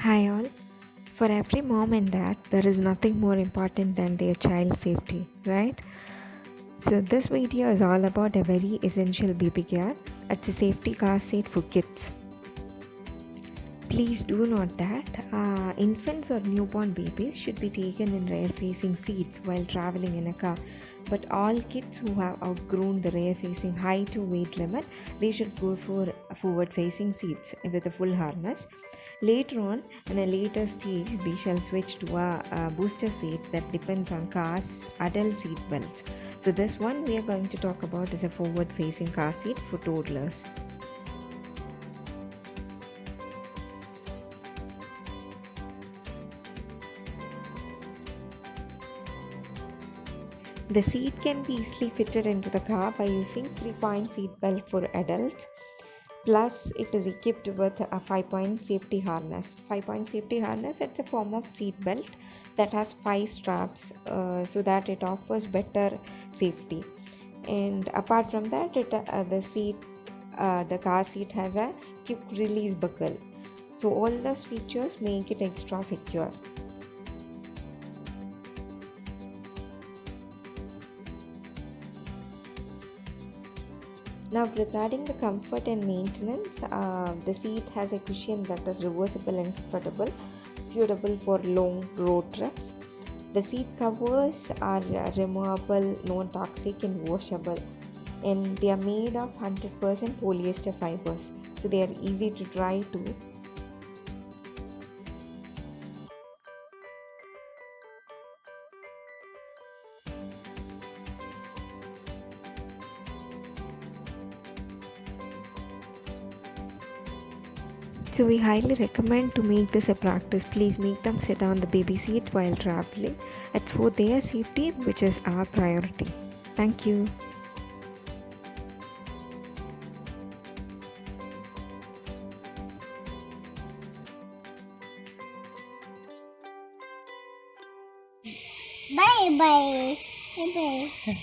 Hi all. For every mom and dad, there is nothing more important than their child safety, right? So this video is all about a very essential baby gear. It's a safety car seat for kids. Please do note that infants or newborn babies should be taken in rear-facing seats while traveling in a car. But all kids who have outgrown the rear-facing height to weight limit, they should go for forward-facing seats with a full harness. Later on, in a later stage, they shall switch to a booster seat that depends on car's adult seat belts. So this one we are going to talk about is a forward-facing car seat for toddlers. The seat can be easily fitted into the car by using 3-point seat belt for adults. Plus, it is equipped with a 5-point safety harness. 5-point safety harness, it's a form of seat belt that has 5 straps so that it offers better safety. And apart from that, the car seat has a quick release buckle. So all those features make it extra secure. Now regarding the comfort and maintenance, the seat has a cushion that is reversible and comfortable, suitable for long road trips. The seat covers are removable, non-toxic and washable, and they are made of 100% polyester fibers, so they are easy to dry too. So we highly recommend to make this a practice. Please make them sit on the baby seat while traveling. It's for their safety, which is our priority. Thank you. Bye bye. Bye bye.